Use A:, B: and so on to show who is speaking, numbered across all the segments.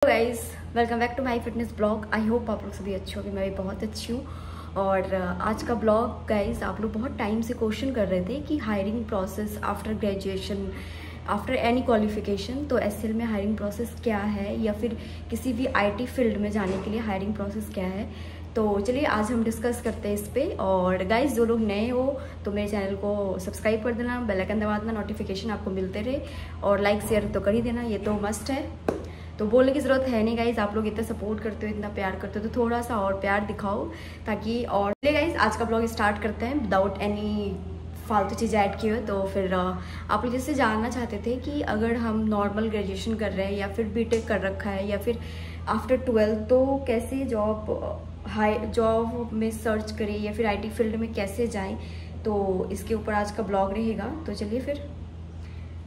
A: Guys, welcome back to my fitness blog. I hope आप लोग सभी अच्छे होंगे। मैं भी बहुत अच्छी हूँ। और आज का ब्लॉग गाइज, आप लोग बहुत टाइम से क्वेश्चन कर रहे थे कि hiring process after graduation, after any qualification, तो एसएल में हायरिंग प्रोसेस क्या है, या फिर किसी भी आईटी फील्ड में जाने के लिए हायरिंग प्रोसेस क्या है। तो चलिए आज हम डिस्कस करते हैं इस पे। और गाइज, जो लोग नए हो तो मेरे चैनल को सब्सक्राइब कर देना, बेल आइकन दबा देना, नोटिफिकेशन आपको मिलते रहे, और लाइक शेयर तो कर ही देना, ये तो मस्ट है। तो बोलने की ज़रूरत है नहीं गाइज, आप लोग इतना सपोर्ट करते हो, इतना प्यार करते हो, तो थोड़ा सा और प्यार दिखाओ ताकि। और चलिए गाइज, आज का ब्लॉग स्टार्ट करते हैं विदाउट एनी फालतू चीज़ ऐड की हो। तो फिर आप लोग जैसे जानना चाहते थे कि अगर हम नॉर्मल ग्रेजुएशन कर रहे हैं या फिर बीटेक कर रखा है या फिर आफ्टर 12, तो कैसे जॉब में सर्च करें या फिर आईटी फील्ड में कैसे जाएं, तो इसके ऊपर आज का ब्लॉग रहेगा। तो चलिए फिर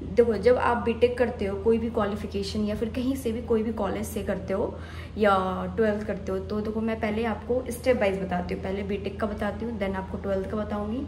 A: देखो, जब आप बीटेक करते हो, कोई भी क्वालिफिकेशन या फिर कहीं से भी कोई भी कॉलेज से करते हो या 12th करते हो, तो देखो मैं पहले आपको स्टेप वाइज बताती हूँ। पहले बीटेक का बताती हूँ, देन आपको 12th का बताऊंगी।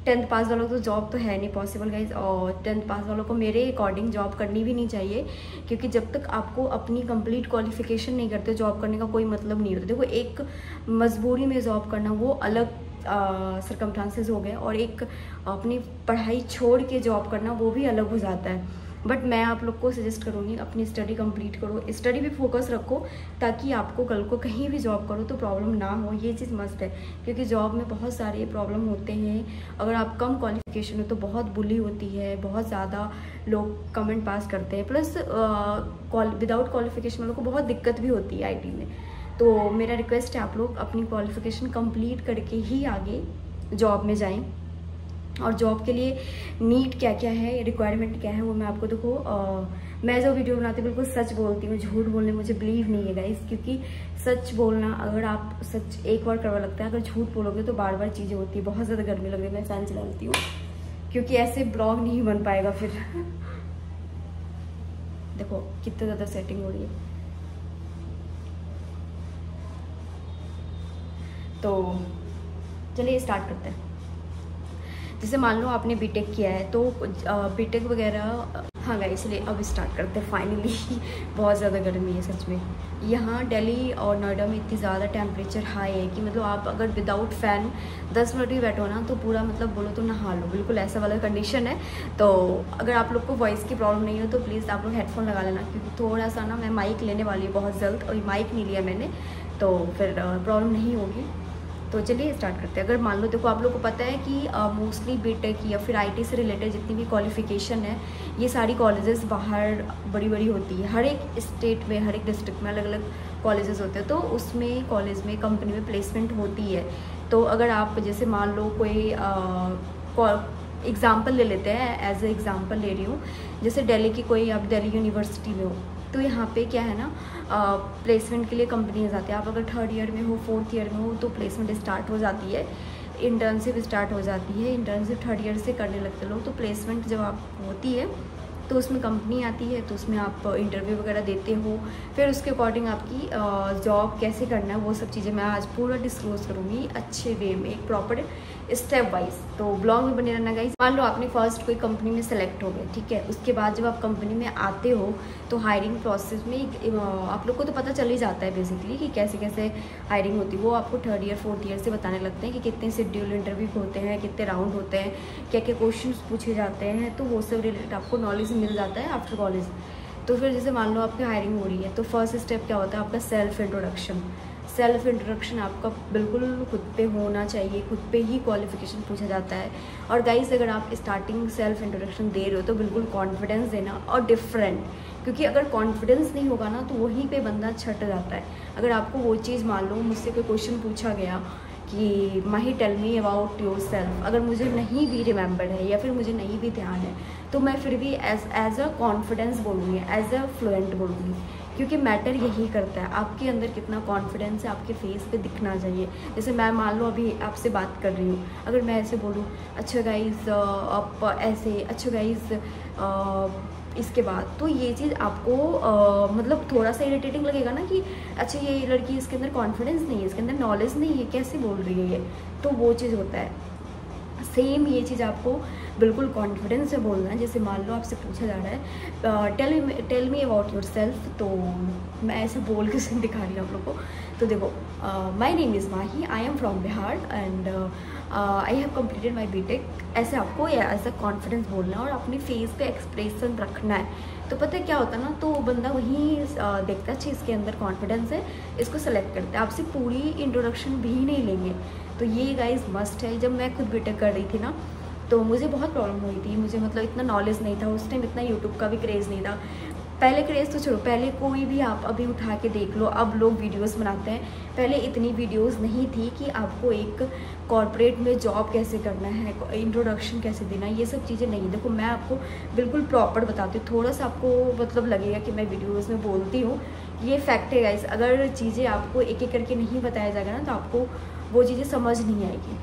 A: 10th पास वालों को तो जॉब तो है नहीं पॉसिबल गाइज, और 10th पास वालों को मेरे अकॉर्डिंग जॉब करनी भी नहीं चाहिए, क्योंकि जब तक आपको अपनी कंप्लीट क्वालिफिकेशन नहीं करते जॉब करने का कोई मतलब नहीं होता। देखो, एक मजबूरी में जॉब करना वो अलग सर्कमस्टांसेस हो गए, और एक अपनी पढ़ाई छोड़ के जॉब करना वो भी अलग हो जाता है। बट मैं आप लोग को सजेस्ट करूँगी, अपनी स्टडी कंप्लीट करो, स्टडी पे फोकस रखो, ताकि आपको कल को कहीं भी जॉब करो तो प्रॉब्लम ना हो। ये चीज़ मस्ट है, क्योंकि जॉब में बहुत सारे प्रॉब्लम होते हैं। अगर आप कम क्वालिफिकेशन हो तो बहुत बुली होती है, बहुत ज़्यादा लोग कमेंट पास करते हैं, प्लस विदाउट क्वालिफिकेशन वालों को बहुत दिक्कत भी होती है आईटी में। तो मेरा रिक्वेस्ट है, आप लोग अपनी क्वालिफिकेशन कंप्लीट करके ही आगे जॉब में जाएं। और जॉब के लिए नीड क्या क्या है, रिक्वायरमेंट क्या है, वो मैं आपको देखो, मैं जो वीडियो बनाती हूँ बिल्कुल सच बोलती हूँ। झूठ बोलने मुझे बिलीव नहीं है गाइस, क्योंकि सच बोलना, अगर आप सच एक बार करवा लगता है, अगर झूठ बोलोगे तो बार बार चीज़ें होती है। बहुत ज़्यादा गर्मी लग रही है, मैं फैन चला लेती हूँ, क्योंकि ऐसे ब्लॉग नहीं बन पाएगा फिर। देखो कितना ज़्यादा सेटिंग हो रही है। तो चलिए स्टार्ट करते हैं। जैसे मान लो आपने बीटेक किया है, तो बीटेक वगैरह, हाँ गाइस, इसलिए अब स्टार्ट करते हैं फाइनली। बहुत ज़्यादा गर्मी है सच में। यहाँ दिल्ली और नोएडा में इतनी ज़्यादा टेम्परेचर हाई है कि मतलब आप अगर विदाउट फ़ैन 10 मिनट भी बैठो ना, तो पूरा मतलब बोलो तो नहा लो, बिल्कुल ऐसा वाला कंडीशन है। तो अगर आप लोग को वॉइस की प्रॉब्लम नहीं हो तो प्लीज़ आप लोग हेडफोन लगा लेना, क्योंकि थोड़ा सा ना मैं माइक लेने वाली हूँ बहुत जल्द, और माइक नहीं लिया मैंने, तो फिर प्रॉब्लम नहीं होगी। तो चलिए स्टार्ट करते हैं। अगर मान लो, देखो आप लोग को पता है कि मोस्टली बीटेक या फिर आईटी से रिलेटेड जितनी भी क्वालिफिकेशन है, ये सारी कॉलेजेस बाहर बड़ी बड़ी होती है। हर एक स्टेट में, हर एक डिस्ट्रिक्ट में अलग अलग कॉलेजेस होते हैं, तो उसमें कॉलेज में, कंपनी में प्लेसमेंट होती है। तो अगर आप जैसे मान लो कोई एग्ज़ाम्पल ले लेते हैं, एज ए एग्ज़ाम्पल ले रही हूँ, जैसे दिल्ली की कोई, आप दिल्ली यूनिवर्सिटी में हो, तो यहाँ पे क्या है ना, प्लेसमेंट के लिए कंपनीज आती है। आप अगर 3rd ईयर में हो, 4th ईयर में हो, तो प्लेसमेंट स्टार्ट हो जाती है, इंटर्नशिप स्टार्ट हो जाती है। इंटर्नशिप 3rd ईयर से करने लगते लोग। तो प्लेसमेंट जब आप होती है तो उसमें कंपनी आती है, तो उसमें आप इंटरव्यू वगैरह देते हो, फिर उसके अकॉर्डिंग आपकी जॉब कैसे करना है वो सब चीज़ें मैं आज पूरा डिस्क्लोज करूँगी अच्छे वे में, एक प्रॉपर स्टेप वाइज। तो ब्लॉग में बने रहना गाइस। मान लो आपने फर्स्ट कोई कंपनी में सेलेक्ट हो गए, ठीक है। उसके बाद जब आप कंपनी में आते हो तो हायरिंग प्रोसेस में आप लोग को तो पता चल ही जाता है बेसिकली कि कैसे कैसे हायरिंग होती है। वो आपको 3rd ईयर 4th ईयर से बताने लगते हैं कि कितने शेड्यूल इंटरव्यू होते हैं, कितने राउंड होते हैं, क्या क्या क्वेश्चन पूछे जाते हैं, तो वो सब रिलेटेड आपको नॉलेज मिल जाता है आफ्टर कॉलेज। तो फिर जैसे मान लो आपकी हायरिंग हो रही है, तो फर्स्ट स्टेप क्या होता है आपका, सेल्फ इंट्रोडक्शन। सेल्फ इंट्रोडक्शन आपका बिल्कुल खुद पे होना चाहिए, खुद पे ही क्वालिफिकेशन पूछा जाता है। और गाइस, अगर आप स्टार्टिंग सेल्फ इंट्रोडक्शन दे रहे हो तो बिल्कुल कॉन्फिडेंस देना, और डिफरेंट, क्योंकि अगर कॉन्फिडेंस नहीं होगा ना तो वहीं पे बंदा छट जाता है। अगर आपको वो चीज़, मान लो मुझसे कोई क्वेश्चन पूछा गया कि Mahi tell me about yourself, अगर मुझे नहीं भी रिमेंबर्ड है या फिर मुझे नहीं भी ध्यान है, तो मैं फिर भी एज अ कॉन्फिडेंस बोलूँगी, एज अ फ्लुएंट बोलूँगी, क्योंकि मैटर यही करता है आपके अंदर कितना कॉन्फिडेंस है, आपके फेस पे दिखना चाहिए। जैसे मैं मान लो अभी आपसे बात कर रही हूँ, अगर मैं ऐसे बोलूँ, अच्छा गाइस आप ऐसे, अच्छा गाइस इसके बाद, तो ये चीज़ आपको मतलब थोड़ा सा इरिटेटिंग लगेगा ना, कि अच्छा ये लड़की, इसके अंदर कॉन्फिडेंस नहीं है, इसके अंदर नॉलेज नहीं है, कैसे बोल रही है ये, तो वो चीज़ होता है। सेम ये चीज़ आपको बिल्कुल कॉन्फिडेंस से बोलना है। जैसे मान लो आपसे पूछा जा रहा है tell me about yourself, तो मैं ऐसे बोल के दिखा रही हूँ आप लोगों को। तो देखो, my name is Mahi, I am from Bihar and I have completed my BTech. ऐसे आपको ऐसा कॉन्फिडेंस बोलना है और अपने फेस पे एक्सप्रेशन रखना है। तो पता है क्या होता है ना, तो बंदा वहीं देखता है अच्छा इसके अंदर कॉन्फिडेंस है, इसको सेलेक्ट करता है। आपसे पूरी इंट्रोडक्शन भी नहीं लेंगे। तो ये गाइस मस्ट है। जब मैं खुद बीटेक कर रही थी ना, तो मुझे बहुत प्रॉब्लम हुई थी। मुझे मतलब इतना नॉलेज नहीं था उस टाइम, इतना यूट्यूब का भी क्रेज़ नहीं था। पहले क्रेज़ तो छोड़ो, पहले कोई भी आप अभी उठा के देख लो, अब लोग वीडियोस बनाते हैं। पहले इतनी वीडियोस नहीं थी कि आपको एक कॉर्पोरेट में जॉब कैसे करना है, इंट्रोडक्शन कैसे देना है, ये सब चीज़ें नहीं। देखो मैं आपको बिल्कुल प्रॉपर बताती हूँ। थोड़ा सा आपको मतलब लगेगा कि मैं वीडियोज़ में बोलती हूँ, ये फैक्ट है गाइस। अगर चीज़ें आपको एक एक करके नहीं बताया जाएगा ना, तो आपको वो चीज़ें समझ नहीं आएगी।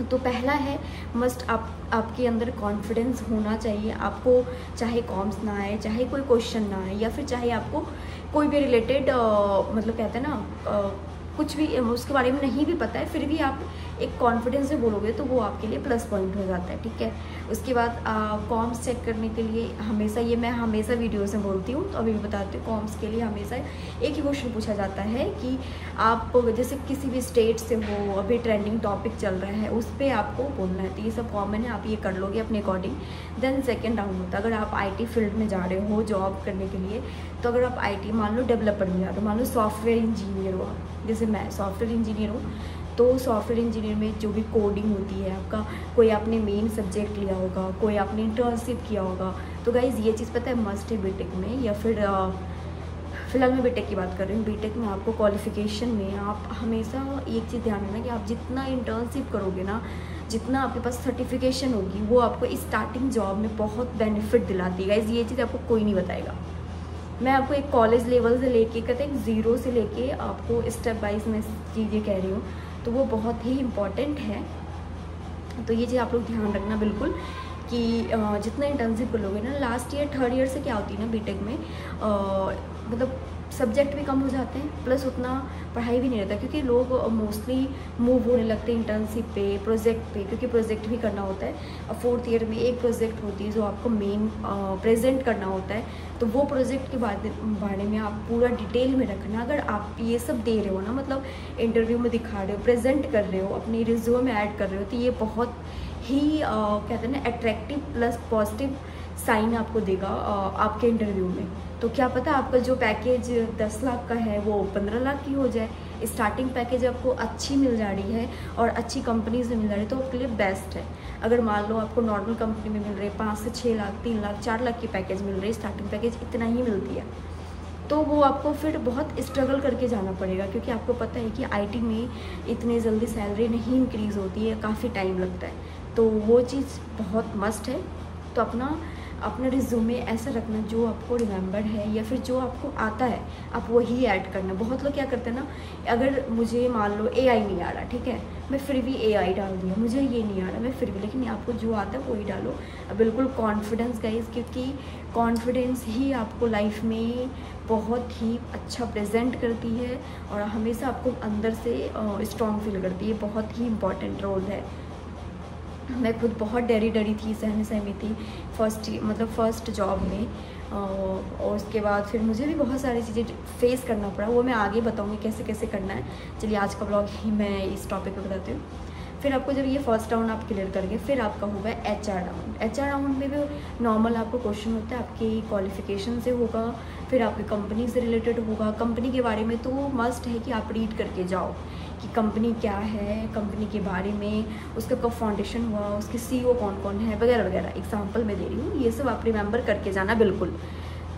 A: तो पहला है मस्ट आपके अंदर कॉन्फिडेंस होना चाहिए। आपको चाहे कॉम्स ना आए, चाहे कोई क्वेश्चन ना आए, या फिर चाहे आपको कोई भी रिलेटेड मतलब कहते हैं ना कुछ भी उसके बारे में नहीं भी पता है, फिर भी आप एक कॉन्फिडेंस से बोलोगे तो वो आपके लिए प्लस पॉइंट हो जाता है। ठीक है, उसके बाद कॉम्स चेक करने के लिए हमेशा, ये मैं हमेशा वीडियोस में बोलती हूँ, तो अभी भी बताती हूँ। कॉम्स के लिए हमेशा एक ही क्वेश्चन पूछा जाता है कि आप जैसे किसी भी स्टेट से हो, अभी ट्रेंडिंग टॉपिक चल रहा है, उस पर आपको बोलना है। तो ये सब कॉमन है, आप ये कर लोगे अपने अकॉर्डिंग। देन सेकेंड राउंड होता है, अगर आप IT फील्ड में जा रहे हो जॉब करने के लिए, तो अगर आप IT मान लो डेवलपर में जा रहे हो, मान लो सॉफ्टवेयर इंजीनियर हो, जैसे मैं सॉफ्टवेयर इंजीनियर हूँ, तो सॉफ्टवेयर इंजीनियर में जो भी कोडिंग होती है आपका, कोई आपने मेन सब्जेक्ट लिया होगा, कोई आपने इंटर्नशिप किया होगा। तो गाइज़ ये चीज़ पता है मस्ट है बीटेक में, या फिर फ़िलहाल मैं बीटेक की बात कर रही हूँ। बीटेक में आपको क्वालिफ़िकेशन में आप हमेशा एक चीज़ ध्यान रखना कि आप जितना इंटर्नशिप करोगे ना, जितना आपके पास सर्टिफिकेशन होगी, वो आपको स्टार्टिंग जॉब में बहुत बेनिफिट दिलाती है। गाइज़ ये चीज़ आपको कोई नहीं बताएगा। मैं आपको एक कॉलेज लेवल से लेके कहते हैं ज़ीरो से लेके आपको स्टेप वाइज मैं चीज़ें कह रही हूँ, तो वो बहुत ही इम्पॉर्टेंट है। तो ये चीज़ आप लोग ध्यान रखना बिल्कुल कि जितना इंटर्नशिप कर लोगे ना, लास्ट ईयर थर्ड ईयर से क्या होती है ना बीटेक में, मतलब सब्जेक्ट भी कम हो जाते हैं, प्लस उतना पढ़ाई भी नहीं रहता, क्योंकि लोग मोस्टली मूव होने लगते हैं इंटर्नशिप पे, प्रोजेक्ट पे, क्योंकि प्रोजेक्ट भी करना होता है। और फोर्थ ईयर में एक प्रोजेक्ट होती है जो आपको मेन प्रेजेंट करना होता है, तो वो प्रोजेक्ट के बारे में आप पूरा डिटेल में रखना। अगर आप ये सब दे रहे हो ना, मतलब इंटरव्यू में दिखा रहे हो, प्रेजेंट कर रहे हो, अपनी रिज्यूमे में ऐड कर रहे हो, तो ये बहुत ही कहते हैं ना अट्रैक्टिव प्लस पॉजिटिव साइन आपको देगा आपके इंटरव्यू में। तो क्या पता आपका जो पैकेज 10 लाख का है वो 15 लाख की हो जाए। स्टार्टिंग पैकेज आपको अच्छी मिल जा रही है और अच्छी कंपनी से मिल जा रही है, तो आपके लिए बेस्ट है। अगर मान लो आपको नॉर्मल कंपनी में मिल रही है 5 से 6 लाख, 3 लाख, 4 लाख की पैकेज मिल रही है, स्टार्टिंग पैकेज इतना ही मिलती है, तो वो आपको फिर बहुत स्ट्रगल करके जाना पड़ेगा, क्योंकि आपको पता है कि IT में इतनी जल्दी सैलरी नहीं इंक्रीज़ होती है, काफ़ी टाइम लगता है। तो वो चीज़ बहुत मस्ट है। तो अपना रिज्यूमे ऐसा रखना जो आपको रिमेंबर है, या फिर जो आपको आता है आप वही ऐड करना। बहुत लोग क्या करते हैं ना, अगर मुझे मान लो AI नहीं आ रहा, ठीक है, मैं फिर भी AI डाल दिया, मुझे ये नहीं आ रहा मैं फिर भी, लेकिन आपको जो आता है वही डालो। बिल्कुल कॉन्फिडेंस गाइस, क्योंकि कॉन्फिडेंस ही आपको लाइफ में बहुत ही अच्छा प्रेजेंट करती है और हमेशा आपको अंदर से स्ट्रॉन्ग फील करती है। बहुत ही इम्पॉर्टेंट रोल है। मैं खुद बहुत डरी थी, सहमी थी फर्स्ट जॉब में, और उसके बाद फिर मुझे भी बहुत सारी चीज़ें फेस करना पड़ा। वो मैं आगे बताऊँगी कैसे कैसे करना है। चलिए आज का ब्लॉग ही मैं इस टॉपिक पे बताती हूँ। फिर आपको जब ये फर्स्ट राउंड आप क्लियर करके, फिर आपका होगा HR राउंड। HR राउंड में भी नॉर्मल आपको क्वेश्चन होता है, आपकी क्वालिफिकेशन से होगा, फिर आपकी कंपनी से रिलेटेड होगा। कंपनी के बारे में तो मस्ट है कि आप रीड करके जाओ कि कंपनी क्या है, कंपनी के बारे में, उसका कब फाउंडेशन हुआ, उसके CEO कौन कौन है, वगैरह वगैरह। एग्जाम्पल मैं दे रही हूँ, ये सब आप रिमेंबर करके जाना बिल्कुल।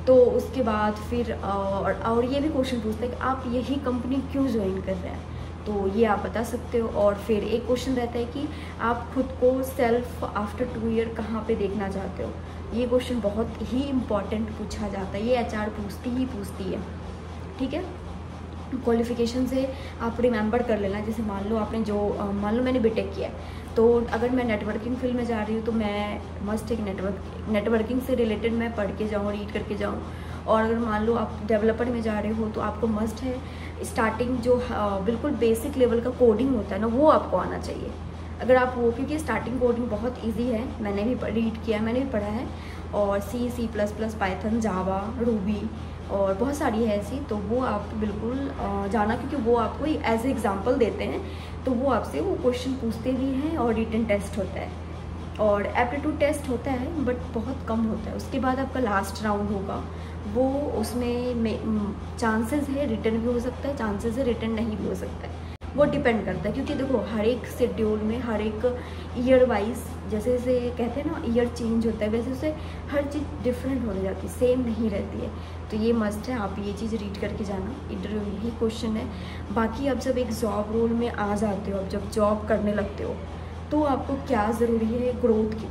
A: तो उसके बाद फिर और ये भी क्वेश्चन पूछता है कि आप यही कंपनी क्यों ज्वाइन कर रहे हैं, तो ये आप बता सकते हो। और फिर एक क्वेश्चन रहता है कि आप खुद को सेल्फ आफ्टर 2 ईयर कहाँ पे देखना चाहते हो। ये क्वेश्चन बहुत ही इम्पॉर्टेंट पूछा जाता है, ये HR पूछती है, ठीक है। क्वालिफिकेशन से आप रिमेंबर कर लेना। जैसे मान लो मैंने बीटेक किया है, तो अगर मैं नेटवर्किंग फील्ड में जा रही हूँ तो मैं मस्ट एक नेटवर्किंग से रिलेटेड मैं पढ़ के जाऊँ, रीड करके जाऊँ। और अगर मान लो आप डेवलपर में जा रहे हो तो आपको मस्ट है स्टार्टिंग जो बिल्कुल बेसिक लेवल का कोडिंग होता है ना, वो आपको आना चाहिए। अगर आप वो, क्योंकि स्टार्टिंग कोडिंग बहुत इजी है, मैंने भी रीड किया, मैंने भी पढ़ा है, और C++, पाइथन, जावा, रूबी और बहुत सारी है ऐसी, तो वो आप बिल्कुल जाना, क्योंकि वो आपको एज ए एग्जाम्पल देते हैं, तो वो आपसे वो क्वेश्चन पूछते भी हैं, और रिटन टेस्ट होता है और एप्टीट्यूड टेस्ट होता है, बट बहुत कम होता है। उसके बाद आपका लास्ट राउंड होगा, वो उसमें चांसेस है रिटर्न भी हो सकता है, चांसेस है रिटर्न नहीं भी हो सकता है, वो डिपेंड करता है। क्योंकि देखो हर एक शेड्यूल में, हर एक ईयर वाइज, जैसे जैसे कहते हैं ना ईयर चेंज होता है, वैसे वैसे हर चीज़ डिफरेंट होने जाती है, सेम नहीं रहती है। तो ये मस्ट है, आप ये चीज़ रीड करके जाना, इंटरव्यू में यही क्वेश्चन है। बाकी अब जब एक जॉब रोल में आ जाते हो, अब जब जॉब करने लगते हो, तो आपको क्या ज़रूरी है, ग्रोथ की।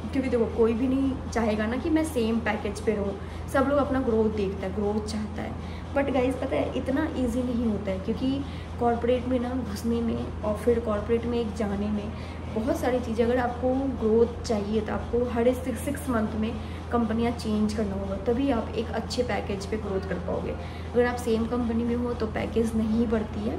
A: क्योंकि देखो कोई भी नहीं चाहेगा ना कि मैं सेम पैकेज पे रहूँ, सब लोग अपना ग्रोथ देखता है, ग्रोथ चाहता है। बट गाइस पता है इतना इजी नहीं होता है, क्योंकि कॉर्पोरेट में ना घुसने में और फिर कॉर्पोरेट में एक जाने में बहुत सारी चीज़ें, अगर आपको ग्रोथ चाहिए तो आपको हर 6 मंथ में कंपनियां चेंज करना होगा, तभी आप एक अच्छे पैकेज पे ग्रोथ कर पाओगे। अगर आप सेम कंपनी में हो तो पैकेज नहीं बढ़ती है,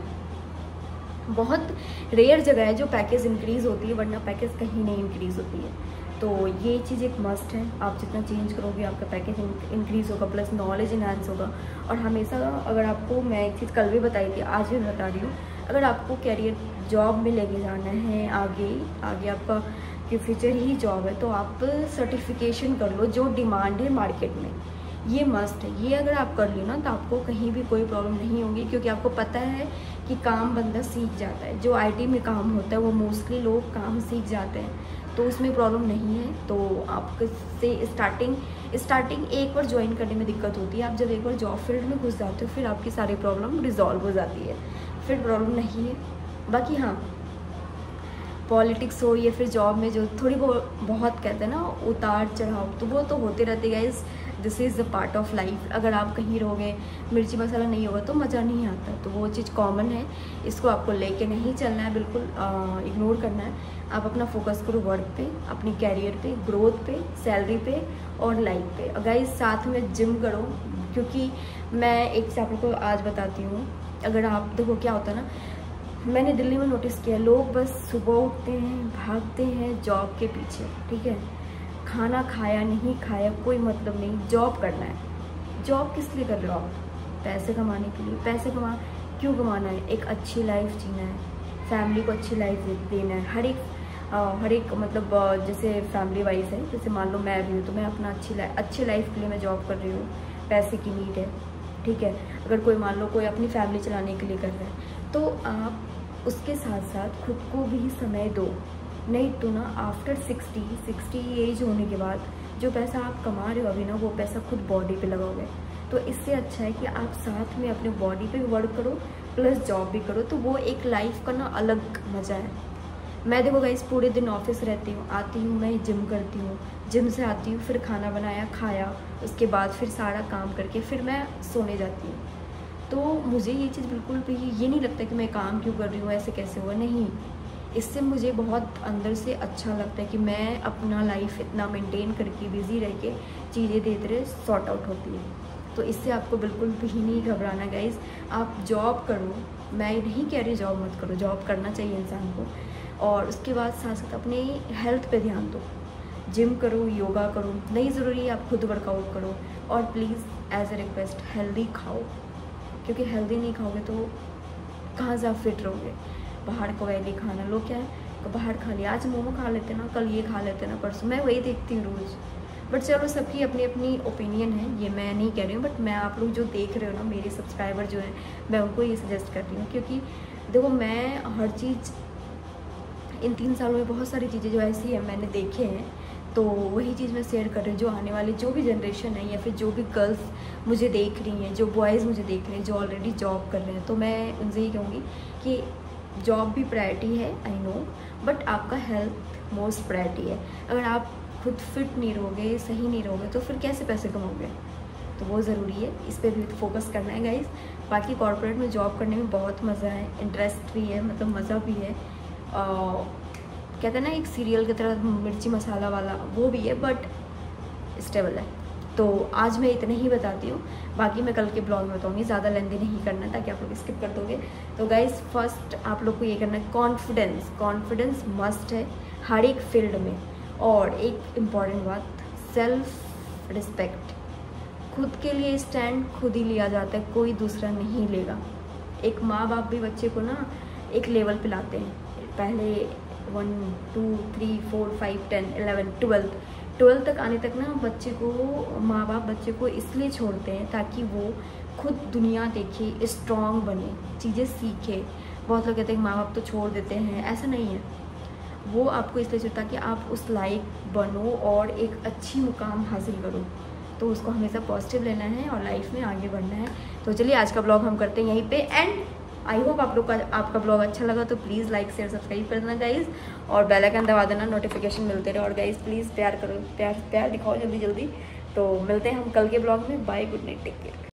A: बहुत रेयर जगह है जो पैकेज इंक्रीज़ होती है, वरना पैकेज कहीं नहीं इंक्रीज़ होती है। तो ये चीज़ एक मस्ट है, आप जितना चेंज करोगे आपका पैकेज इंक्रीज़ होगा, प्लस नॉलेज इन्हांस होगा। और हमेशा अगर आपको, मैं एक चीज़ कल भी बताई थी, आज भी बता रही हूँ, अगर आपको कैरियर जॉब में लेके जाना है आगे आपका कि फ्यूचर ही जॉब है, तो आप सर्टिफिकेशन कर लो जो डिमांड है मार्केट में, ये मस्ट है। ये अगर आप कर लो ना तो आपको कहीं भी कोई प्रॉब्लम नहीं होगी, क्योंकि आपको पता है कि काम बंदा सीख जाता है। जो IT में काम होता है वो मोस्टली लोग काम सीख जाते हैं, तो उसमें प्रॉब्लम नहीं है। तो आपसे स्टार्टिंग एक बार ज्वाइन करने में दिक्कत होती है, आप जब एक बार जॉब फील्ड में घुस जाते हो फिर आपकी सारी प्रॉब्लम रिजॉल्व हो जाती है, फिर प्रॉब्लम नहीं है। बाकी हाँ, पॉलिटिक्स हो या फिर जॉब में जो थोड़ी बहुत कहते हैं ना उतार चढ़ाव, तो वो तो होते रहते guys, this is the part of life. अगर आप कहीं रहोगे, मिर्ची मसाला नहीं होगा तो मज़ा नहीं आता, तो वो चीज़ कॉमन है, इसको आपको लेके नहीं चलना है, बिल्कुल इग्नोर करना है। आप अपना फोकस करो वर्क पे, अपनी कैरियर पे, ग्रोथ पे, सैलरी पे और लाइफ पे। गाइस साथ में जिम करो, क्योंकि मैं एक चीज़ आपको आज बताती हूँ। अगर आप देखो क्या होता है ना, मैंने दिल्ली में नोटिस किया, लोग बस सुबह उठते हैं, भागते हैं जॉब के पीछे, ठीक है, खाना खाया नहीं खाया कोई मतलब नहीं, जॉब करना है। जॉब किस लिए कर रहे हो आप? पैसे कमाने के लिए। पैसे क्यों कमाना है? एक अच्छी लाइफ जीना है, फैमिली को अच्छी लाइफ देना है। हर एक मतलब जैसे फैमिली वाइज है, जैसे मान लो मैं भी हूँ, तो मैं अपना अच्छी लाइफ के लिए मैं जॉब कर रही हूँ, पैसे की नीड है, ठीक है। अगर कोई मान लो कोई अपनी फैमिली चलाने के लिए कर रहा है, तो आप उसके साथ साथ खुद को भी समय दो। नहीं तो ना आफ्टर 60 एज होने के बाद जो पैसा आप कमा रहे हो अभी ना, वो पैसा खुद बॉडी पे लगाओगे। तो इससे अच्छा है कि आप साथ में अपने बॉडी पे वर्क करो प्लस जॉब भी करो, तो वो एक लाइफ का ना अलग मज़ा है। मैं देखो गाइस पूरे दिन ऑफिस रहती हूँ, आती हूँ, मैं जिम करती हूँ, जिम से आती हूँ, फिर खाना बनाया खाया, उसके बाद फिर सारा काम करके फिर मैं सोने जाती हूँ। तो मुझे ये चीज़ बिल्कुल भी ये नहीं लगता कि मैं काम क्यों कर रही हूँ, ऐसे कैसे हुआ, नहीं। इससे मुझे बहुत अंदर से अच्छा लगता है कि मैं अपना लाइफ इतना मेंटेन करके बिज़ी रह के चीज़ें धीरे धीरे सॉर्ट आउट होती है। तो इससे आपको बिल्कुल भी नहीं घबराना गाइज़। आप जॉब करो, मैं नहीं कह रही जॉब मत करो, जॉब करना चाहिए इंसान को, और उसके बाद साथ साथ अपने हेल्थ पे ध्यान दो, जिम करो, योगा करो, नहीं ज़रूरी है आप खुद वर्कआउट करो, और please as a request healthy खाओ, क्योंकि हेल्दी नहीं खाओगे तो कहाँ से आप फिट रहोगे। बाहर का वैली खाना, लोग क्या है बाहर खा लिया, आज मोमो खा लेते ना, कल ये खा लेते ना, परसों, मैं वही देखती हूँ रोज़। बट चलो सबकी अपनी अपनी ओपिनियन है, ये मैं नहीं कह रही हूँ, बट मैं आप लोग जो देख रहे हो ना, मेरे सब्सक्राइबर जो हैं, मैं उनको ये सजेस्ट कर रही हूँ। क्योंकि देखो मैं हर चीज़ इन 3 सालों में बहुत सारी चीज़ें जो ऐसी है मैंने देखे हैं, तो वही चीज़ मैं शेयर कर रही हूँ। जो आने वाली जो भी जनरेशन है या फिर जो भी गर्ल्स मुझे देख रही हैं, जो बॉयज़ मुझे देख रहे हैं, जो ऑलरेडी जॉब कर रहे हैं, तो मैं उनसे ये कहूँगी कि जॉब भी प्रायोरिटी है, आई नो, बट आपका हेल्थ मोस्ट प्रायोरिटी है। अगर आप खुद फिट नहीं रहोगे, सही नहीं रहोगे, तो फिर कैसे पैसे कमाओगे? तो वो ज़रूरी है, इस पर भी फोकस करना है गाइज़। बाकी कॉर्पोरेट में जॉब करने में बहुत मज़ा है, इंटरेस्ट भी है, मतलब मज़ा भी है। कहते हैं ना एक सीरियल की तरह मिर्ची मसाला वाला, वो भी है, बट स्टेबल है। तो आज मैं इतना ही बताती हूँ, बाकी मैं कल के ब्लॉग में बताऊँगी, ज़्यादा लेंदी नहीं करना ताकि आप लोग स्किप कर दोगे। तो गाइज़ फर्स्ट आप लोग को ये करना है, कॉन्फिडेंस मस्ट है हर एक फील्ड में। और एक इम्पॉर्टेंट बात, सेल्फ रिस्पेक्ट, खुद के लिए स्टैंड खुद ही लिया जाता है, कोई दूसरा नहीं लेगा। एक माँ बाप भी बच्चे को ना एक लेवल पे लाते हैं, पहले 1 2 3 4 5 10 11 12 तक आने तक ना बच्चे को माँ बाप बच्चे को इसलिए छोड़ते हैं ताकि वो खुद दुनिया देखे, स्ट्रॉन्ग बने, चीज़ें सीखे। बहुत लोग कहते हैं माँ बाप तो छोड़ देते हैं, ऐसा नहीं है। वो आपको इसलिए छोड़ता कि आप उस लायक बनो और एक अच्छी मुकाम हासिल करो। तो उसको हमेशा पॉजिटिव लेना है और लाइफ में आगे बढ़ना है। तो चलिए आज का ब्लॉग हम करते हैं यहीं पे एंड। आई होप आप लोग का आपका ब्लॉग अच्छा लगा तो प्लीज़ लाइक शेयर सब्सक्राइब कर देना गाइज़, और बेल आइकन दबा देना, नोटिफिकेशन मिलते रहे। और गाइज़ प्लीज़ प्यार करो, प्यार दिखाओ जल्दी जल्दी। तो मिलते हैं हम कल के ब्लॉग में। Bye, good night, take care.